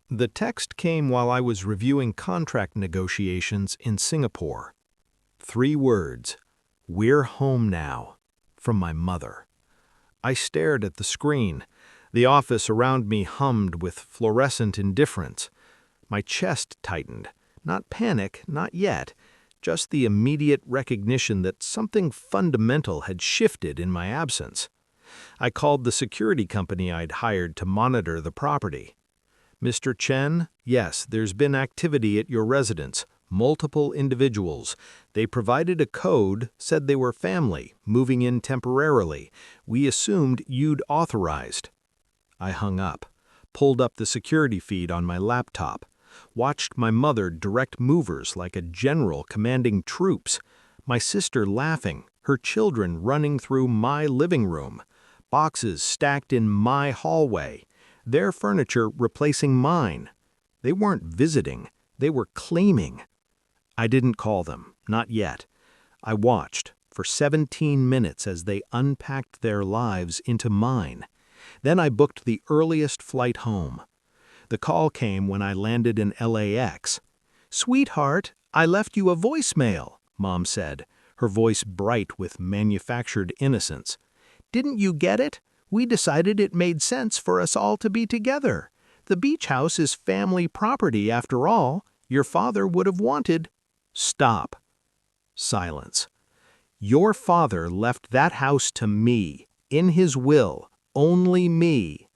The text came while I was reviewing contract negotiations in Singapore. 3 words, "We're home now," from my mother. I stared at the screen. The office around me hummed with fluorescent indifference. My chest tightened. Not panic, not yet, just the immediate recognition that something fundamental had shifted in my absence. I called the security company I'd hired to monitor the property. "Mr. Chen, yes, there's been activity at your residence. Multiple individuals. They provided a code, said they were family, moving in temporarily. We assumed you'd authorized." I hung up, pulled up the security feed on my laptop, watched my mother direct movers like a general commanding troops, my sister laughing, her children running through my living room, boxes stacked in my hallway, their furniture replacing mine. They weren't visiting, they were claiming. I didn't call them, not yet. I watched for 17 minutes as they unpacked their lives into mine. Then I booked the earliest flight home. The call came when I landed in LAX. "Sweetheart, I left you a voicemail," Mom said, her voice bright with manufactured innocence. "Didn't you get it? We decided it made sense for us all to be together. The beach house is family property after all. Your father would have wanted—" "Stop." Silence. "Your father left that house to me, in his will, only me."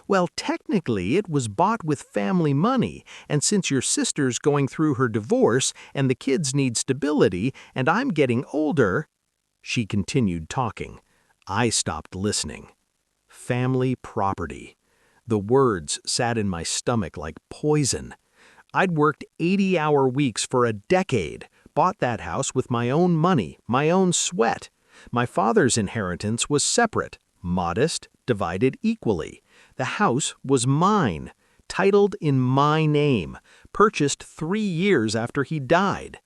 "Well, technically it was bought with family money, and since your sister's going through her divorce and the kids need stability and I'm getting older—" She continued talking. I stopped listening. Family property. The words sat in my stomach like poison. I'd worked 80-hour weeks for a decade, bought that house with my own money, my own sweat. My father's inheritance was separate, modest, divided equally. The house was mine, titled in my name, purchased 3 years after he died.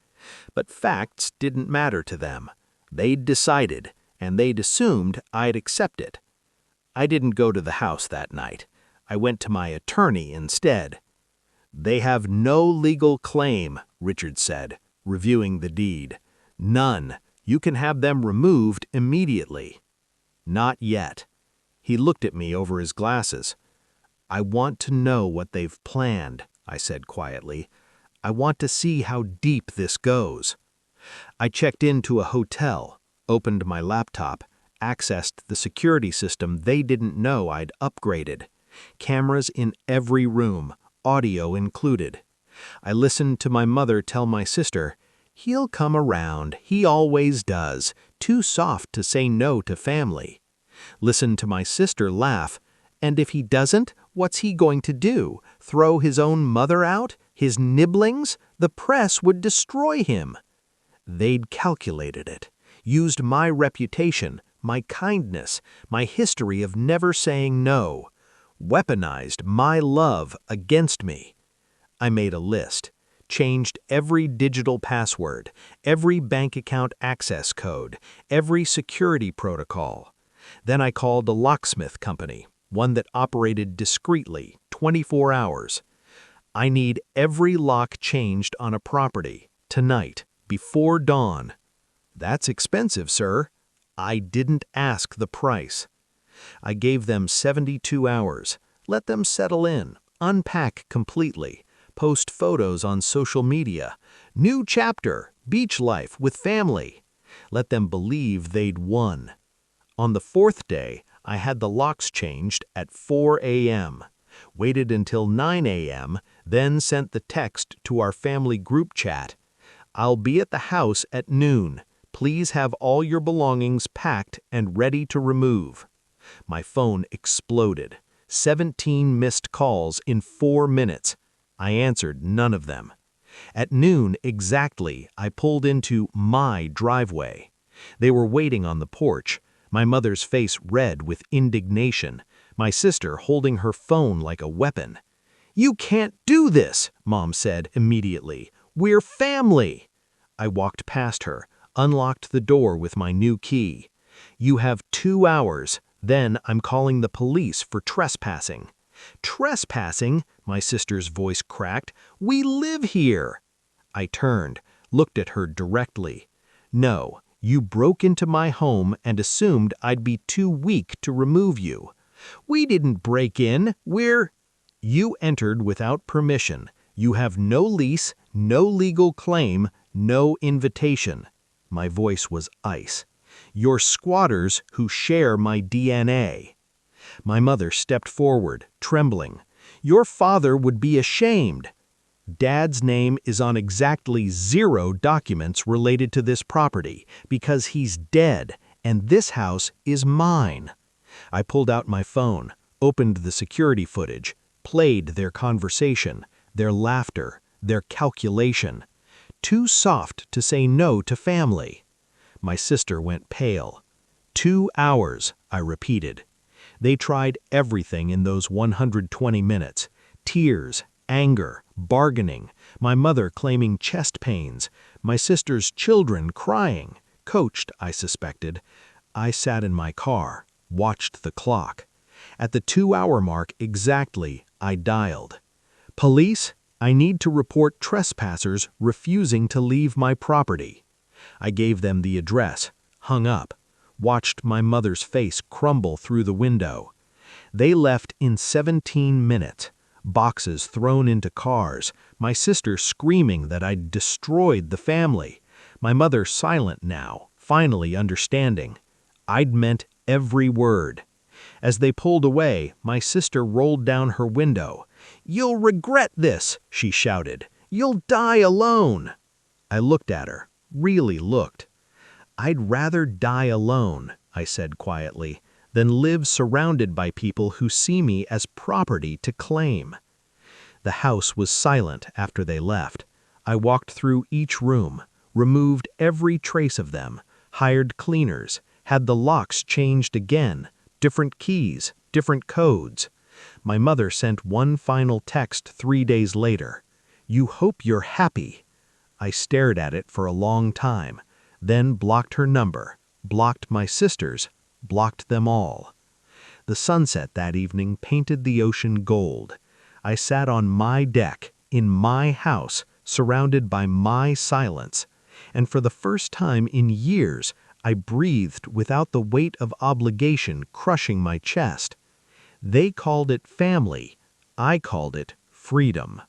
But facts didn't matter to them. They'd decided, and they'd assumed I'd accept it. I didn't go to the house that night. I went to my attorney instead. "They have no legal claim," Richard said, reviewing the deed. "None. You can have them removed immediately." "Not yet." He looked at me over his glasses. "I want to know what they've planned," I said quietly. "I want to see how deep this goes." I checked into a hotel, opened my laptop, accessed the security system they didn't know I'd upgraded. Cameras in every room, audio included. I listened to my mother tell my sister, "He'll come around, he always does, too soft to say no to family." Listened to my sister laugh, "And if he doesn't, what's he going to do? Throw his own mother out? His nibblings? The press would destroy him." They'd calculated it, used my reputation, my kindness, my history of never saying no, weaponized my love against me. I made a list, changed every digital password, every bank account access code, every security protocol. Then I called a locksmith company, one that operated discreetly, 24 hours. "I need every lock changed on a property, tonight, before dawn." "That's expensive, sir." I didn't ask the price. I gave them 72 hours, let them settle in, unpack completely, post photos on social media, new chapter, beach life with family. Let them believe they'd won. On the 4th day, I had the locks changed at 4 a.m., waited until 9 a.m., then sent the text to our family group chat. "I'll be at the house at noon. Please have all your belongings packed and ready to remove." My phone exploded. 17 missed calls in 4 minutes. I answered none of them. At noon exactly, I pulled into my driveway. They were waiting on the porch, my mother's face red with indignation, my sister holding her phone like a weapon. "You can't do this," Mom said immediately. "We're family." I walked past her, unlocked the door with my new key. "You have 2 hours, then I'm calling the police for trespassing." "Trespassing?" my sister's voice cracked. "We live here." I turned, looked at her directly. "No, you broke into my home and assumed I'd be too weak to remove you. We didn't break in, You entered without permission. You have no lease, no legal claim, no invitation." My voice was ice. "You're squatters who share my DNA." My mother stepped forward, trembling. "Your father would be ashamed." "Dad's name is on exactly 0 documents related to this property because he's dead, and this house is mine." I pulled out my phone, opened the security footage, played their conversation, their laughter, their calculation. Too soft to say no to family. My sister went pale. 2 hours, I repeated. They tried everything in those 120 minutes. Tears, anger, bargaining, my mother claiming chest pains, my sister's children crying, coached, I suspected. I sat in my car, watched the clock. At the 2-hour mark exactly, I dialed. "Police, I need to report trespassers refusing to leave my property." I gave them the address, hung up, watched my mother's face crumble through the window. They left in 17 minutes, boxes thrown into cars, my sister screaming that I'd destroyed the family, my mother silent now, finally understanding. I'd meant every word. As they pulled away, my sister rolled down her window. "You'll regret this," she shouted. "You'll die alone." I looked at her, really looked. "I'd rather die alone," I said quietly, "than live surrounded by people who see me as property to claim." The house was silent after they left. I walked through each room, removed every trace of them, hired cleaners, had the locks changed again, different keys, different codes. My mother sent one final text 3 days later. "You hope you're happy." I stared at it for a long time, then blocked her number, blocked my sister's, blocked them all. The sunset that evening painted the ocean gold. I sat on my deck, in my house, surrounded by my silence, and for the first time in years, I breathed without the weight of obligation crushing my chest. They called it family. I called it freedom.